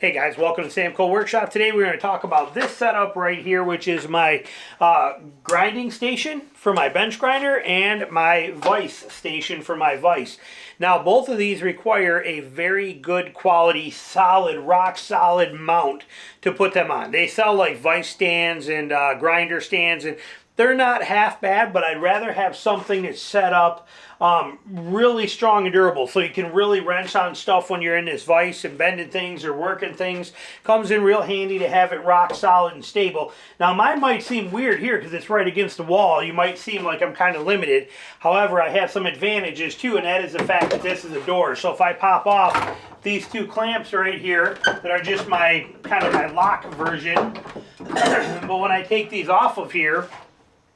Hey guys, welcome to Sam Cole Workshop. Today we're going to talk about this setup right here, which is my grinding station for my bench grinder and my vise station for my vise. Now both of these require a very good quality, solid, rock solid mount to put them on. They sell like vise stands and grinder stands, and they're not half bad, but I'd rather have something that's set up really strong and durable, so you can really wrench on stuff when you're in this vise and bending things or working things. Comes in real handy to have it rock solid and stable. Now mine might seem weird here because it's right against the wall. You might seem like I'm kind of limited. However, I have some advantages too, and that is the fact that this is a door. So if I pop off these two clamps right here that are just my kind of my lock version, but when I take these off of here,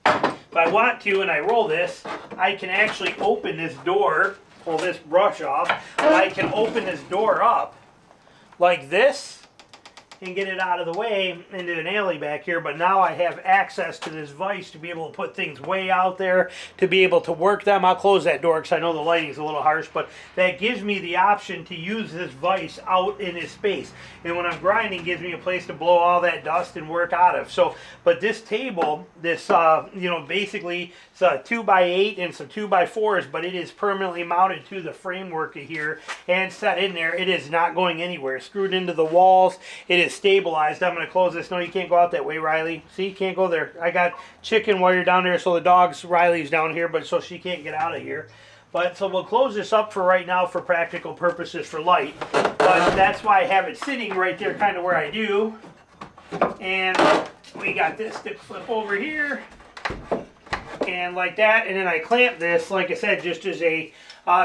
if I want to and I roll this, I can actually open this door, pull this brush off, and I can open this door up like this and get it out of the way into an alley back here. But now I have access to this vise to be able to put things way out there, to be able to work them. I'll close that door because I know the lighting's a little harsh, but that gives me the option to use this vise out in this space. And when I'm grinding, gives me a place to blow all that dust and work out of. So, but this table, this, you know, basically it's a 2x8 and some 2x4s, but it is permanently mounted to the framework here and set in there. It is not going anywhere. Screwed into the walls. It is stabilized. I'm going to close this. No, you can't go out that way, Riley. See, you can't go there. I got chicken while you're down there, so the dog's, Riley's down here, but so she can't get out of here. But so we'll close this up for right now for practical purposes for light. But that's why I have it sitting right there kind of where I do. And we got this to flip over here and like that. And then I clamp this, like I said, just as a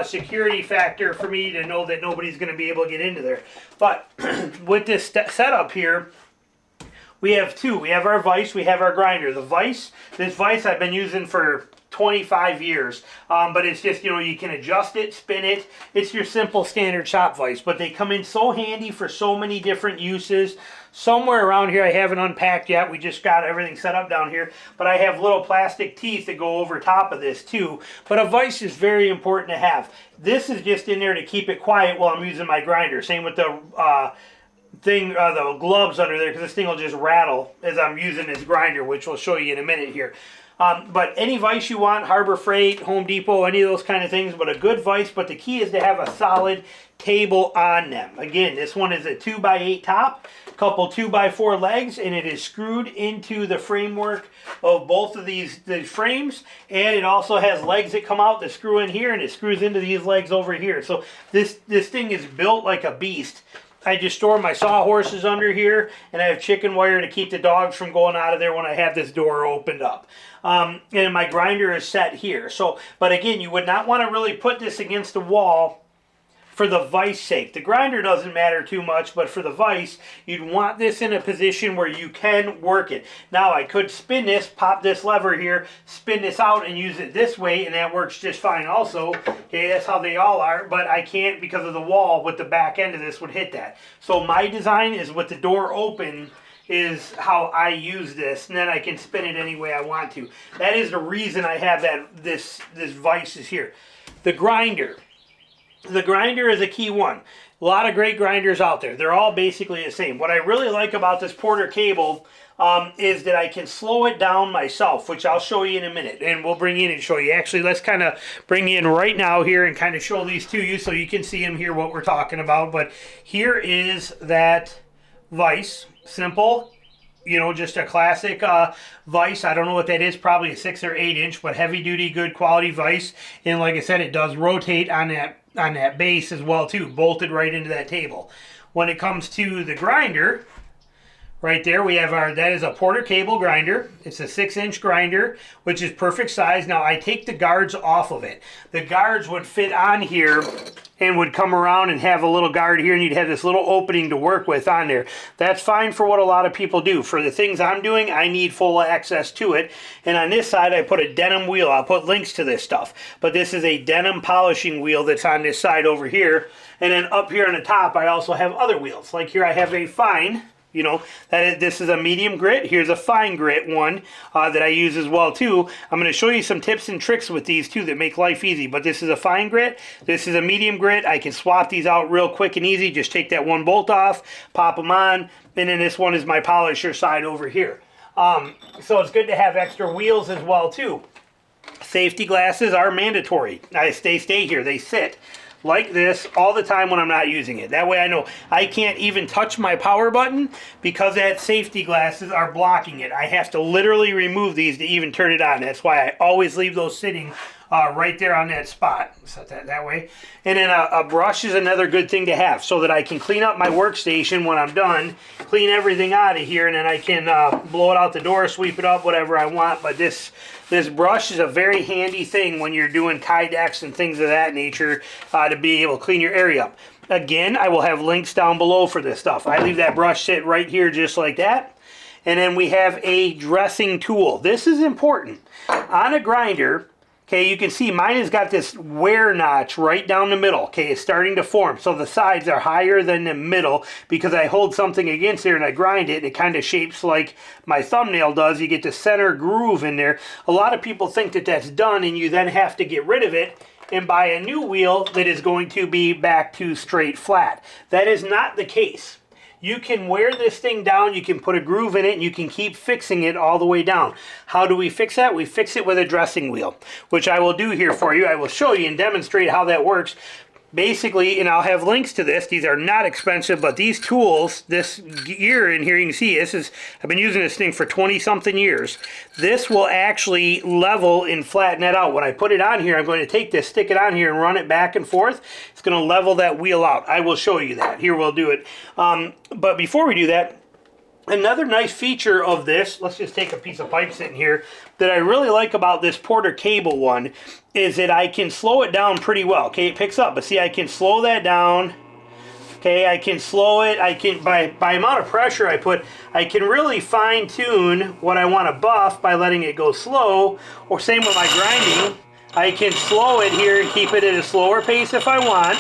security factor for me to know that nobody's going to be able to get into there. But with this setup here, we have two. We have our vise, we have our grinder. The vise, this vise I've been using for 25 years, but it's just, you know, you can adjust it, spin it. It's your simple standard shop vise, but they come in so handy for so many different uses. Somewhere around here, I haven't unpacked yet. We just got everything set up down here, but I have little plastic teeth that go over top of this too. But a vise is very important to have. This is just in there to keep it quiet while I'm using my grinder. Same with the the gloves under there, because this thing will just rattle as I'm using this grinder, which we'll show you in a minute here. But any vise you want, Harbor Freight, Home Depot, any of those kind of things, but a good vise. But the key is to have a solid table on them. Again, this one is a 2x8 top, couple 2x4 legs, and it is screwed into the framework of both of these frames. And it also has legs that come out that screw in here, and it screws into these legs over here. So this thing is built like a beast. I just store my sawhorses under here, and I have chicken wire to keep the dogs from going out of there when I have this door opened up. And my grinder is set here. So, but again, you would not want to really put this against the wall for the vise sake. The grinder doesn't matter too much, but for the vise, you'd want this in a position where you can work it. Now, I could spin this, pop this lever here, spin this out and use it this way, and that works just fine also. Okay, that's how they all are, but I can't because of the wall with the back end of this would hit that. So my design is with the door open is how I use this, and then I can spin it any way I want to. That is the reason I have that this vise is here. The grinder. The grinder is a key one. A lot of great grinders out there. They're all basically the same. What I really like about this Porter cable is that I can slow it down myself, which I'll show you in a minute. And we'll bring in and show you. Actually, let's kind of bring in right now here and kind of show these to you so you can see them here, what we're talking about. But here is that vise. Simple. You know, just a classic vise. I don't know what that is, probably a 6 or 8 inch, but heavy duty, good quality vise. And like I said, it does rotate on that base as well too, bolted right into that table. When it comes to the grinder, right there we have that is a Porter cable grinder. It's a 6-inch grinder, which is perfect size. Now I take the guards off of it. The guards would fit on here and would come around and have a little guard here, and you'd have this little opening to work with on there. That's fine for what a lot of people do. For the things I'm doing, I need full access to it. And on this side, I put a denim wheel. I'll put links to this stuff. But this is a denim polishing wheel that's on this side over here. And then up here on the top, I also have other wheels. Like here, I have a fine You know, this is a medium grit. Here's a fine grit one that I use as well too. I'm going to show you some tips and tricks with these too that make life easy. But this is a fine grit. This is a medium grit. I can swap these out real quick and easy. Just take that one bolt off, pop them on, and then this one is my polisher side over here. So it's good to have extra wheels as well too. Safety glasses are mandatory. They stay here. They sit like this all the time when I'm not using it. That way I know I can't even touch my power button because that safety glasses are blocking it. I have to literally remove these to even turn it on. That's why I always leave those sitting right there on that spot. Set that way. And then a brush is another good thing to have so that I can clean up my workstation when I'm done, clean everything out of here, and then I can blow it out the door, sweep it up, whatever I want. But this brush is a very handy thing when you're doing kydex and things of that nature to be able to clean your area up. Again, I will have links down below for this stuff. I leave that brush sit right here just like that. And then we have a dressing tool. This is important. On a grinder, okay, you can see mine has got this wear notch right down the middle. Okay, it's starting to form. So the sides are higher than the middle because I hold something against there and I grind it and it kind of shapes like my thumbnail does. You get the center groove in there. A lot of people think that that's done and you then have to get rid of it and buy a new wheel that is going to be back to straight flat. That is not the case. You can wear this thing down, you can put a groove in it, and you can keep fixing it all the way down. How do we fix that? We fix it with a dressing wheel, which I will do here for you. I will show you and demonstrate how that works. Basically, and I'll have links to this. These are not expensive, but these tools, this gear in here, you can see this is, I've been using this thing for 20-something years. This will actually level and flatten that out. When I put it on here, I'm going to take this, stick it on here, and run it back and forth. It's going to level that wheel out. I will show you that. Here, we'll do it. But before we do that, another nice feature of this, let's just take a piece of pipe sitting here, that I really like about this Porter cable one is that I can slow it down pretty well. Okay, it picks up, but see, I can slow that down. Okay, I can slow it. I can, by amount of pressure I put, I can really fine tune what I want to buff by letting it go slow. Or same with my grinding. I can slow it here and keep it at a slower pace if I want.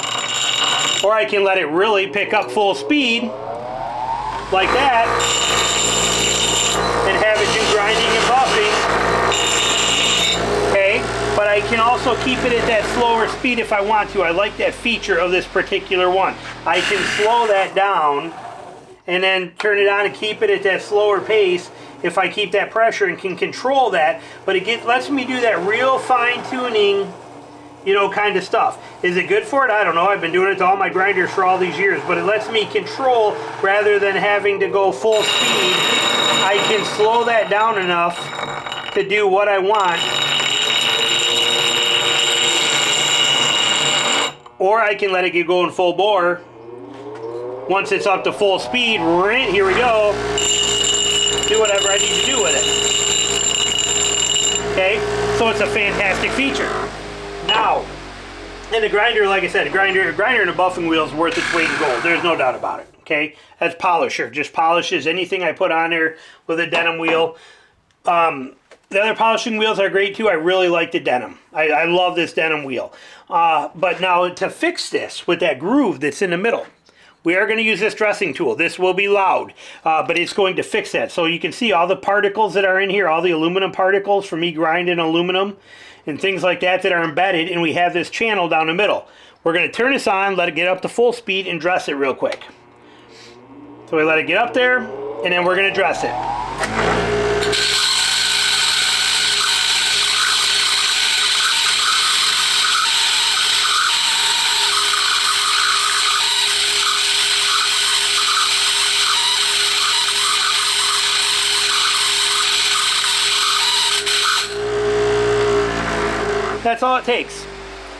Or I can let it really pick up full speed like that and have it do grinding and buffing. Okay, but I can also keep it at that slower speed if I want to. I like that feature of this particular one. I can slow that down and then turn it on and keep it at that slower pace if I keep that pressure and can control that. But it lets me do that real fine tuning, you know, kind of stuff. Is it good for it? I don't know. I've been doing it to all my grinders for all these years, but it lets me control rather than having to go full speed. I can slow that down enough to do what I want. Or I can let it get going full bore. Once it's up to full speed, here we go. Do whatever I need to do with it. Okay, so it's a fantastic feature. Now, and the grinder, like I said, a grinder and a buffing wheel is worth its weight in gold. There's no doubt about it. Okay, that's polisher. Just polishes anything I put on there with a denim wheel. The other polishing wheels are great too. I really like the denim. I love this denim wheel. But now to fix this with that groove that's in the middle, we are going to use this dressing tool. This will be loud, but it's going to fix that. So you can see all the particles that are in here, all the aluminum particles from me grinding aluminum and things like that that are embedded, and we have this channel down the middle. We're going to turn this on, let it get up to full speed, and dress it real quick. So we let it get up there, and then we're going to dress it. That's all it takes.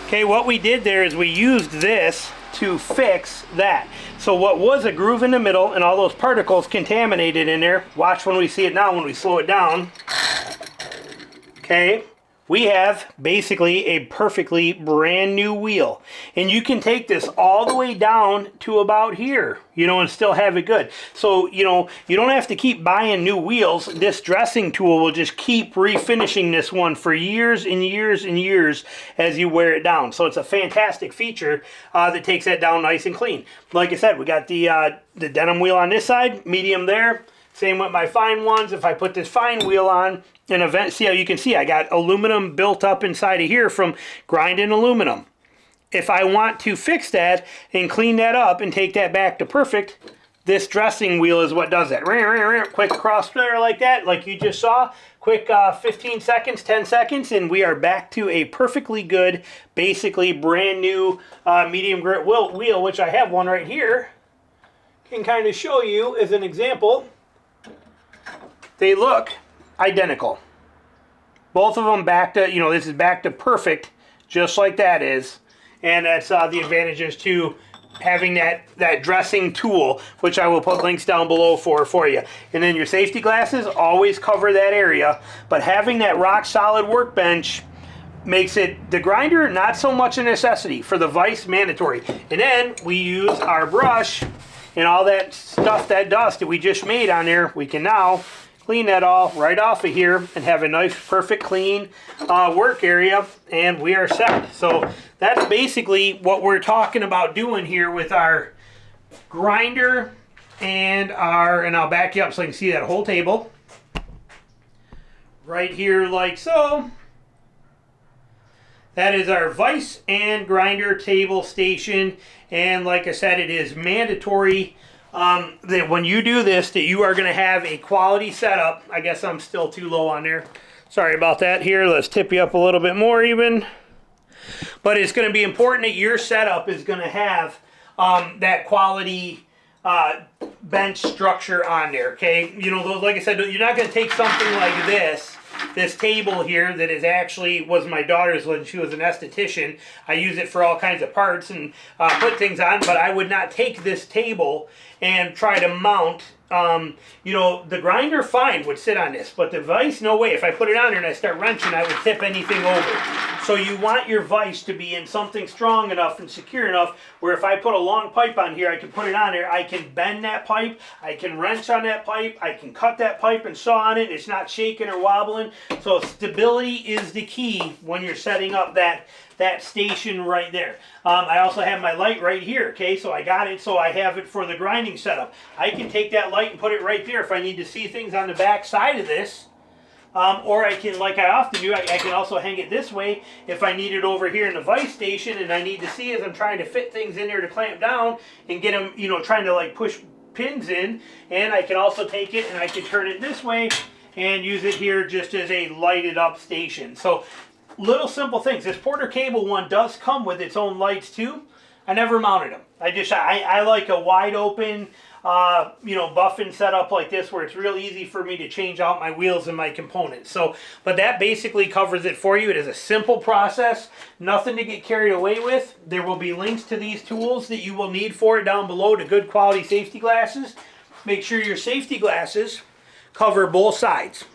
Okay, what we did there is we used this to fix that. So what was a groove in the middle and all those particles contaminated in there, watch when we see it now when we slow it down. Okay, we have basically a perfectly brand new wheel. And you can take this all the way down to about here, you know, and still have it good. So, you know, you don't have to keep buying new wheels. This dressing tool will just keep refinishing this one for years and years and years as you wear it down. So it's a fantastic feature that takes that down nice and clean. Like I said, we got the denim wheel on this side, medium there. Same with my fine ones. If I put this fine wheel on, see how you can see I got aluminum built up inside of here from grinding aluminum. If I want to fix that and clean that up and take that back to perfect, this dressing wheel is what does that. Quick across there like that, like you just saw. Quick 15 seconds, 10 seconds, and we are back to a perfectly good, basically brand new medium grit wheel, which I have one right here. Can kind of show you as an example. They look identical. Both of them back to, you know, this is back to perfect, just like that is. And that's the advantages to having that dressing tool, which I will put links down below for you. And then your safety glasses always cover that area. But having that rock solid workbench makes it, the grinder, not so much a necessity. For the vise, mandatory. And then we use our brush and all that stuff, that dust that we just made on there, we can now clean that all right off of here and have a nice, perfect, clean work area, and we are set. So that's basically what we're talking about doing here with our grinder and I'll back you up so you can see that whole table. Right here like so. That is our vise and grinder table station, and like I said, it is mandatory that when you do this, that you are going to have a quality setup. I guess I'm still too low on there. Sorry about that. Here, let's tip you up a little bit more even. But it's going to be important that your setup is going to have that quality bench structure on there, okay? You know, like I said, you're not going to take something like this table here that is actually was my daughter's when she was an esthetician. I use it for all kinds of parts and put things on, but I would not take this table and try to mount. You know, the grinder fine would sit on this, but the vise, no way. If I put it on there and I start wrenching, I would tip anything over. So you want your vise to be in something strong enough and secure enough where if I put a long pipe on here, I can put it on there, I can bend that pipe, I can wrench on that pipe, I can cut that pipe and saw on it. It's not shaking or wobbling. So stability is the key when you're setting up that station right there. I also have my light right here, okay? So I got it, so I have it for the grinding setup. I can take that light and put it right there if I need to see things on the back side of this. Or I can, like I often do, I can also hang it this way if I need it over here in the vise station and I need to see as I'm trying to fit things in there to clamp down and get them, you know, trying to like push pins in. And I can also take it and I can turn it this way and use it here just as a lighted up station. So little simple things. This Porter Cable one does come with its own lights too. I never mounted them. I like a wide open, you know, buffing setup like this where it's real easy for me to change out my wheels and my components. So, but that basically covers it for you. It is a simple process, nothing to get carried away with. There will be links to these tools that you will need for it down below to good quality safety glasses. Make sure your safety glasses cover both sides.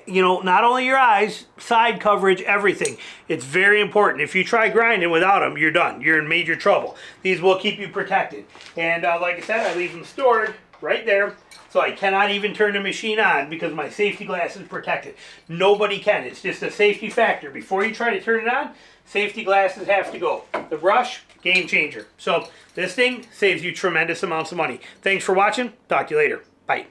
You know, not only your eyes, side coverage, everything. It's very important. If you try grinding without them, you're done. You're in major trouble. These will keep you protected. And like I said, I leave them stored right there. So I cannot even turn the machine on because my safety glass is protected. Nobody can. It's just a safety factor. Before you try to turn it on, safety glasses have to go. The brush, game changer. So this thing saves you tremendous amounts of money. Thanks for watching. Talk to you later. Bye.